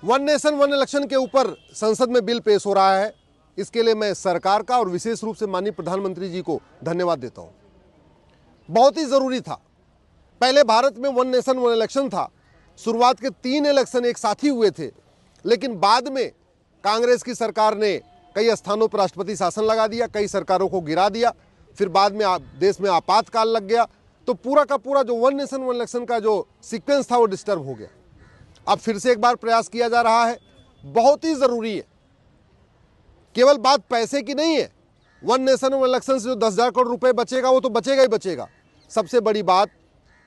One nation one election के ऊपर संसद में बिल पेश हो रहा है। इसके लिए मैं सरकार का और विशेष रूप से माननीय प्रधानमंत्री जी को धन्यवाद देता हूं। बहुत ही जरूरी था। पहले भारत में वन नेशन वन इलेक्शन था। शुरुआत के 3 इलेक्शन एक साथ ही हुए थे, लेकिन बाद में कांग्रेस की सरकार ने कई स्थानों पर राष्ट्रपति शासन लगा दिया, कई सरकारों को गिरा दिया, फिर बाद में देश में आपातकाल लग गया, तो पूरा का पूरा जो वन नेशन वन इलेक्शन का जो सीक्वेंस था वो डिस्टर्ब हो गया। अब फिर से एक बार प्रयास किया जा रहा है, बहुत ही जरूरी है। केवल बात पैसे की नहीं है। वन नेशन वन इलेक्शन से जो 10,000 करोड़ रुपए बचेगा वो तो बचेगा ही बचेगा। सबसे बड़ी बात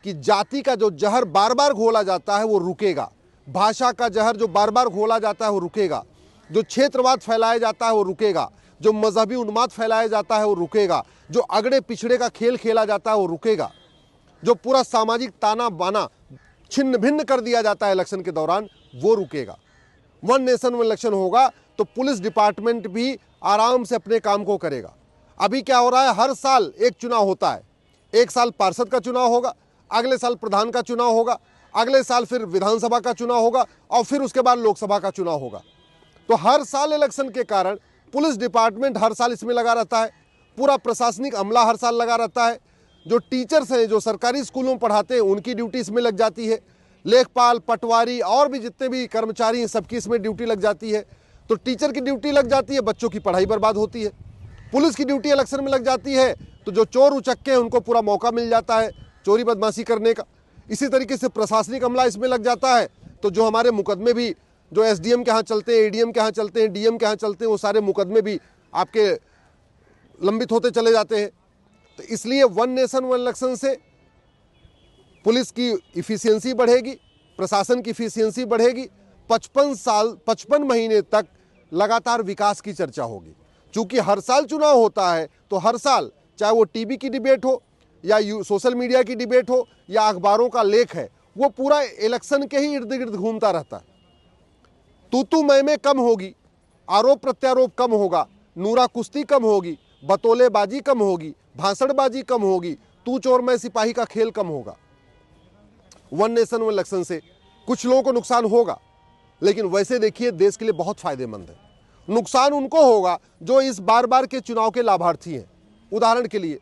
कि जाति का जो जहर बार बार घोला जाता है वो रुकेगा। भाषा का जहर जो बार बार घोला जाता है वो रुकेगा। जो क्षेत्रवाद फैलाया जाता है वो रुकेगा। जो मजहबी उन्माद फैलाया जाता है वो रुकेगा। जो अगड़े पिछड़े का खेल खेला जाता है वो रुकेगा। जो पूरा सामाजिक ताना बाना छिन्न भिन्न कर दिया जाता है इलेक्शन के दौरान वो रुकेगा। वन नेशन वन इलेक्शन होगा तो पुलिस डिपार्टमेंट भी आराम से अपने काम को करेगा। अभी क्या हो रहा है, हर साल एक चुनाव होता है। एक साल पार्षद का चुनाव होगा, अगले साल प्रधान का चुनाव होगा, अगले साल फिर विधानसभा का चुनाव होगा और फिर उसके बाद लोकसभा का चुनाव होगा। तो हर साल इलेक्शन के कारण पुलिस डिपार्टमेंट हर साल इसमें लगा रहता है। पूरा प्रशासनिक अमला हर साल लगा रहता है। जो टीचर्स हैं, जो सरकारी स्कूलों में पढ़ाते हैं, उनकी ड्यूटी इसमें लग जाती है। लेखपाल, पटवारी और भी जितने भी कर्मचारी हैं सबकी इसमें ड्यूटी लग जाती है। तो टीचर की ड्यूटी लग जाती है, बच्चों की पढ़ाई बर्बाद होती है। पुलिस की ड्यूटी इलेक्शन में लग जाती है तो जो चोर उचक्के हैं उनको पूरा मौका मिल जाता है चोरी बदमाशी करने का। इसी तरीके से प्रशासनिक अमला इसमें लग जाता है तो जो हमारे मुकदमे भी जो एसडीएम के यहाँ चलते हैं, एडीएम के यहाँ चलते हैं, डीएम के यहाँ चलते हैं, वो सारे मुकदमे भी आपके लंबित होते चले जाते हैं। तो इसलिए वन नेशन वन इलेक्शन से पुलिस की इफिशियंसी बढ़ेगी, प्रशासन की इफिशियंसी बढ़ेगी। 55 महीने तक लगातार विकास की चर्चा होगी। चूंकि हर साल चुनाव होता है तो हर साल चाहे वो टीवी की डिबेट हो या सोशल मीडिया की डिबेट हो या अखबारों का लेख है, वो पूरा इलेक्शन के ही इर्द गिर्द घूमता रहता है। तू मैं कम होगी, आरोप प्रत्यारोप कम होगा, नूरा कुश्ती कम होगी, बतौलेबाजी कम होगी, भाषणबाजी कम होगी, तू चोर मैं सिपाही का खेल कम होगा। वन नेशन वन इलेक्शन से कुछ लोगों को नुकसान होगा, लेकिन वैसे देखिए देश के लिए बहुत फायदेमंद है। नुकसान उनको होगा जो इस बार बार के चुनाव के लाभार्थी हैं। उदाहरण के लिए,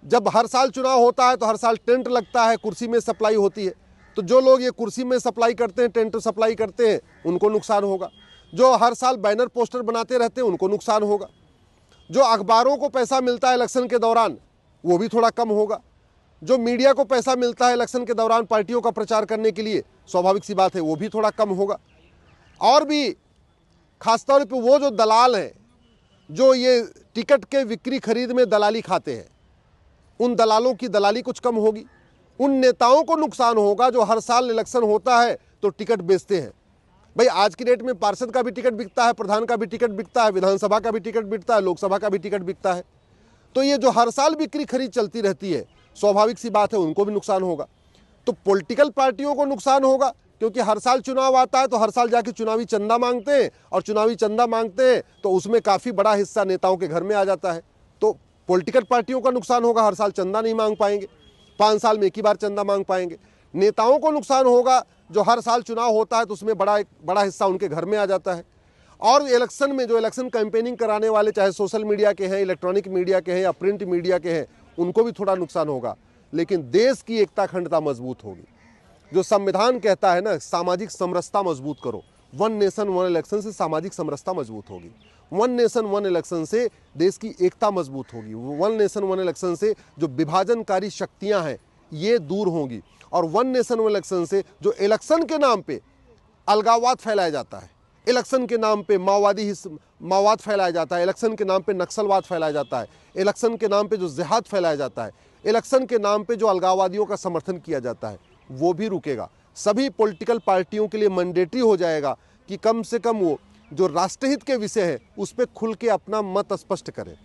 जब हर साल चुनाव होता है तो हर साल टेंट लगता है, कुर्सी में सप्लाई होती है। तो जो लोग ये कुर्सी में सप्लाई करते हैं, टेंट सप्लाई करते हैं, उनको नुकसान होगा। जो हर साल बैनर पोस्टर बनाते रहते हैं उनको नुकसान होगा। जो अखबारों को पैसा मिलता है इलेक्शन के दौरान वो भी थोड़ा कम होगा। जो मीडिया को पैसा मिलता है इलेक्शन के दौरान पार्टियों का प्रचार करने के लिए, स्वाभाविक सी बात है वो भी थोड़ा कम होगा। और भी खासतौर पे वो जो दलाल हैं जो ये टिकट के बिक्री खरीद में दलाली खाते हैं, उन दलालों की दलाली कुछ कम होगी। उन नेताओं को नुकसान होगा जो हर साल इलेक्शन होता है तो टिकट बेचते हैं। भाई आज की डेट में पार्षद का भी टिकट बिकता है, प्रधान का भी टिकट बिकता है, विधानसभा का भी टिकट बिकता है, लोकसभा का भी टिकट बिकता है। तो ये जो हर साल बिक्री खरीद चलती रहती है, स्वाभाविक सी बात है उनको भी नुकसान होगा। तो पॉलिटिकल पार्टियों को नुकसान होगा क्योंकि हर साल चुनाव आता है तो हर साल जाके चुनावी चंदा मांगते हैं, और चुनावी चंदा मांगते हैं तो उसमें काफ़ी बड़ा हिस्सा नेताओं के घर में आ जाता है। तो पॉलिटिकल पार्टियों का नुकसान होगा, हर साल चंदा नहीं मांग पाएंगे, 5 साल में एक ही बार चंदा मांग पाएंगे। नेताओं को नुकसान होगा जो हर साल चुनाव होता है तो उसमें बड़ा हिस्सा उनके घर में आ जाता है। और इलेक्शन में जो इलेक्शन कैंपेनिंग कराने वाले, चाहे सोशल मीडिया के हैं, इलेक्ट्रॉनिक मीडिया के हैं या प्रिंट मीडिया के हैं, उनको भी थोड़ा नुकसान होगा। लेकिन देश की एकता अखंडता मजबूत होगी। जो संविधान कहता है ना, सामाजिक समरसता मजबूत करो, वन नेशन वन इलेक्शन से सामाजिक समरसता मजबूत होगी। वन नेशन वन इलेक्शन से देश की एकता मजबूत होगी। वन नेशन वन इलेक्शन से जो विभाजनकारी शक्तियां हैं ये दूर होंगी। और वन नेशन वन इलेक्शन से जो इलेक्शन के नाम पे अलगाववाद फैलाया जाता है, इलेक्शन के नाम पे माओवाद फैलाया जाता है, इलेक्शन के नाम पे नक्सलवाद फैलाया जाता है, इलेक्शन के नाम पे जो जिहाद फैलाया जाता है, इलेक्शन के नाम पे जो अलगाववादियों का समर्थन किया जाता है, वो भी रुकेगा। सभी पॉलिटिकल पार्टियों के लिए मैंडेटरी हो जाएगा कि कम से कम वो जो राष्ट्रहित के विषय है उस पर खुल के अपना मत स्पष्ट करें।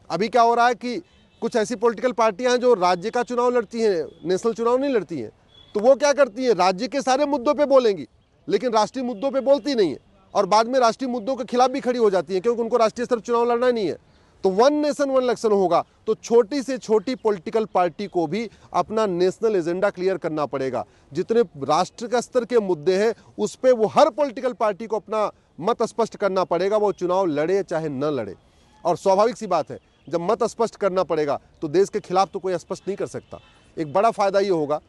अभी क्या हो रहा है कि कुछ ऐसी पॉलिटिकल पार्टियां हैं जो राज्य का चुनाव लड़ती हैं, नेशनल चुनाव नहीं लड़ती हैं। तो वो क्या करती हैं, राज्य के सारे मुद्दों पे बोलेंगी लेकिन राष्ट्रीय मुद्दों पे बोलती नहीं है, और बाद में राष्ट्रीय मुद्दों के खिलाफ भी खड़ी हो जाती हैं क्योंकि उनको राष्ट्रीय स्तर पर चुनाव लड़ना नहीं है। तो वन नेशन वन इलेक्शन होगा तो छोटी से छोटी पॉलिटिकल पार्टी को भी अपना नेशनल एजेंडा क्लियर करना पड़ेगा। जितने राष्ट्र का स्तर के मुद्दे हैं उस पर वो हर पॉलिटिकल पार्टी को अपना मत स्पष्ट करना पड़ेगा, वो चुनाव लड़े चाहे न लड़े। और स्वाभाविक सी बात है, जब मत स्पष्ट करना पड़ेगा तो देश के खिलाफ तो कोई स्पष्ट नहीं कर सकता। एक बड़ा फायदा ये होगा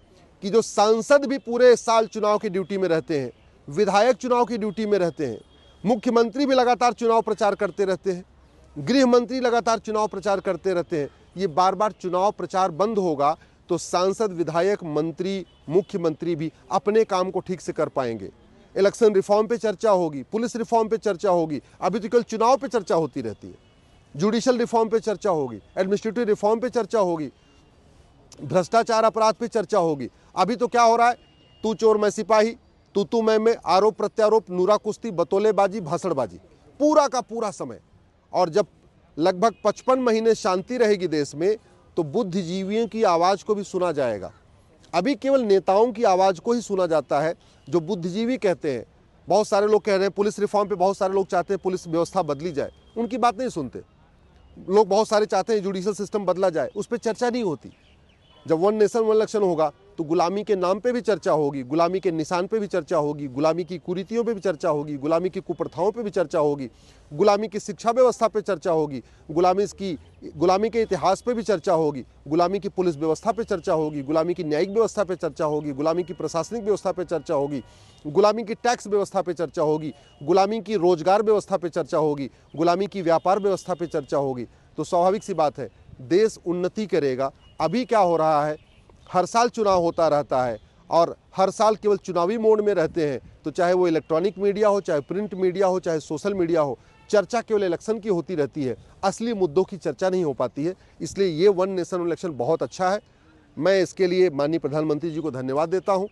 कि जो सांसद भी पूरे साल चुनाव की ड्यूटी में रहते हैं, विधायक चुनाव की ड्यूटी में रहते हैं, मुख्यमंत्री भी लगातार चुनाव प्रचार करते रहते हैं, गृह मंत्री लगातार चुनाव प्रचार करते रहते हैं। ये बार बार चुनाव प्रचार बंद होगा तो सांसद, विधायक, मंत्री, मुख्यमंत्री भी अपने काम को ठीक से कर पाएंगे। इलेक्शन रिफॉर्म पे चर्चा होगी, पुलिस रिफॉर्म पे चर्चा होगी, अभी तो केवल चुनाव पे चर्चा होती रहती है। जुडिशियल रिफॉर्म पे चर्चा होगी, एडमिनिस्ट्रेटिव रिफॉर्म पे चर्चा होगी, भ्रष्टाचार अपराध पे चर्चा होगी। अभी तो क्या हो रहा है, तू चोर मैं सिपाही, तू मैं, आरोप प्रत्यारोप, नूरा कुश्ती, बतौलेबाजी, भाषणबाजी, पूरा का पूरा समय। और जब लगभग 55 महीने शांति रहेगी देश में तो बुद्धिजीवियों की आवाज़ को भी सुना जाएगा। अभी केवल नेताओं की आवाज़ को ही सुना जाता है जो बुद्धिजीवी कहते हैं। बहुत सारे लोग कह रहे हैं पुलिस रिफॉर्म पे, बहुत सारे लोग चाहते हैं पुलिस व्यवस्था बदली जाए, उनकी बात नहीं सुनते लोग। बहुत सारे चाहते हैं जुडिशियल सिस्टम बदला जाए, उस पर चर्चा नहीं होती। जब वन नेशन वन इलेक्शन होगा तो गुलामी के नाम पे भी चर्चा होगी, गुलामी के निशान पे भी चर्चा होगी, गुलामी की कुरीतियों पे भी चर्चा होगी, गुलामी की कुप्रथाओं पे भी चर्चा होगी, गुलामी की शिक्षा व्यवस्था पे चर्चा होगी, गुलामी के इतिहास पे भी चर्चा होगी, गुलामी की पुलिस व्यवस्था पे चर्चा होगी, गुलामी की न्यायिक व्यवस्था पे चर्चा होगी, गुलामी की प्रशासनिक व्यवस्था पे चर्चा होगी, गुलामी की टैक्स व्यवस्था पे चर्चा होगी, गुलामी की रोजगार व्यवस्था पे चर्चा होगी, गुलामी की व्यापार व्यवस्था पे चर्चा होगी। तो स्वाभाविक सी बात है, देश उन्नति करेगा। अभी क्या हो रहा है, हर साल चुनाव होता रहता है और हर साल केवल चुनावी मोड में रहते हैं। तो चाहे वो इलेक्ट्रॉनिक मीडिया हो, चाहे प्रिंट मीडिया हो, चाहे सोशल मीडिया हो, चर्चा केवल इलेक्शन की होती रहती है, असली मुद्दों की चर्चा नहीं हो पाती है। इसलिए ये वन नेशन इलेक्शन बहुत अच्छा है। मैं इसके लिए माननीय प्रधानमंत्री जी को धन्यवाद देता हूँ।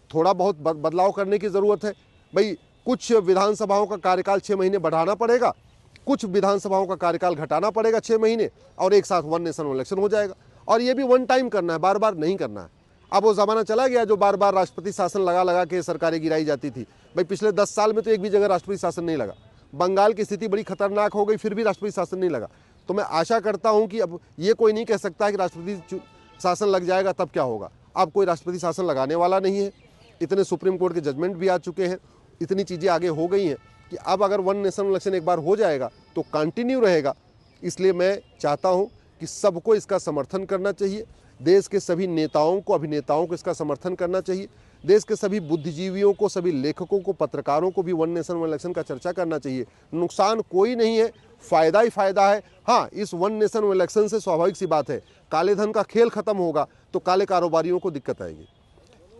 थोड़ा बहुत बदलाव करने की ज़रूरत है भाई। कुछ विधानसभाओं का कार्यकाल 6 महीने बढ़ाना पड़ेगा, कुछ विधानसभाओं का कार्यकाल घटाना पड़ेगा 6 महीने, और एक साथ वन नेशन इलेक्शन हो जाएगा। और ये भी वन टाइम करना है, बार बार नहीं करना है। अब वो ज़माना चला गया जो बार बार राष्ट्रपति शासन लगा लगा के सरकारें गिराई जाती थी। भाई पिछले 10 साल में तो एक भी जगह राष्ट्रपति शासन नहीं लगा। बंगाल की स्थिति बड़ी खतरनाक हो गई, फिर भी राष्ट्रपति शासन नहीं लगा। तो मैं आशा करता हूँ कि अब ये कोई नहीं कह सकता कि राष्ट्रपति शासन लग जाएगा तब क्या होगा। अब कोई राष्ट्रपति शासन लगाने वाला नहीं है। इतने सुप्रीम कोर्ट के जजमेंट भी आ चुके हैं, इतनी चीज़ें आगे हो गई हैं कि अब अगर वन नेशन इलेक्शन एक बार हो जाएगा तो कंटिन्यू रहेगा। इसलिए मैं चाहता हूँ कि सबको इसका समर्थन करना चाहिए। देश के सभी नेताओं को, अभिनेताओं को इसका समर्थन करना चाहिए। देश के सभी बुद्धिजीवियों को, सभी लेखकों को, पत्रकारों को भी वन नेशन वन इलेक्शन का चर्चा करना चाहिए। नुकसान कोई नहीं है, फ़ायदा ही फ़ायदा है। हाँ, इस वन नेशन वन इलेक्शन से स्वाभाविक सी बात है, काले धन का खेल खत्म होगा तो काले कारोबारियों को दिक्कत आएगी।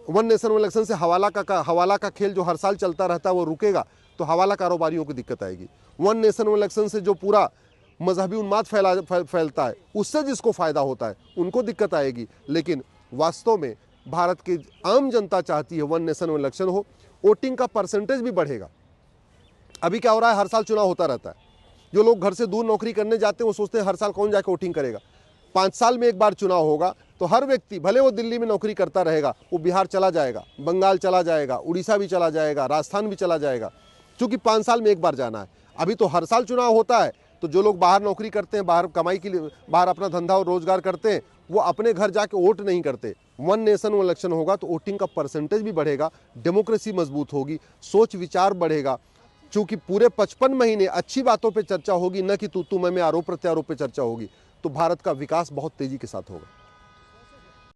वन नेशन वन इलेक्शन से हवाला का खेल जो हर साल चलता रहता है वो रुकेगा तो हवाला कारोबारियों को दिक्कत आएगी। वन नेशन वन इलेक्शन से जो पूरा मजहबी उन्माद फैलता है उससे जिसको फ़ायदा होता है उनको दिक्कत आएगी। लेकिन वास्तव में भारत की आम जनता चाहती है वन नेशन वन इलेक्शन हो, वोटिंग का परसेंटेज भी बढ़ेगा। अभी क्या हो रहा है, हर साल चुनाव होता रहता है। जो लोग घर से दूर नौकरी करने जाते हैं वो सोचते हैं हर साल कौन जाके वोटिंग करेगा। 5 साल में एक बार चुनाव होगा तो हर व्यक्ति, भले वो दिल्ली में नौकरी करता रहेगा, वो बिहार चला जाएगा, बंगाल चला जाएगा, उड़ीसा भी चला जाएगा, राजस्थान भी चला जाएगा, क्योंकि 5 साल में एक बार जाना है। अभी तो हर साल चुनाव होता है तो जो लोग बाहर नौकरी करते हैं, बाहर कमाई के लिए, बाहर अपना धंधा और रोजगार करते हैं, वो अपने घर जाके वोट नहीं करते। वन नेशन वन इलेक्शन होगा तो वोटिंग का परसेंटेज भी बढ़ेगा, डेमोक्रेसी मजबूत होगी, सोच विचार बढ़ेगा। चूंकि पूरे 55 महीने अच्छी बातों पे चर्चा होगी, न कि तू मैं आरोप प्रत्यारोप पे चर्चा होगी, तो भारत का विकास बहुत तेजी के साथ होगा।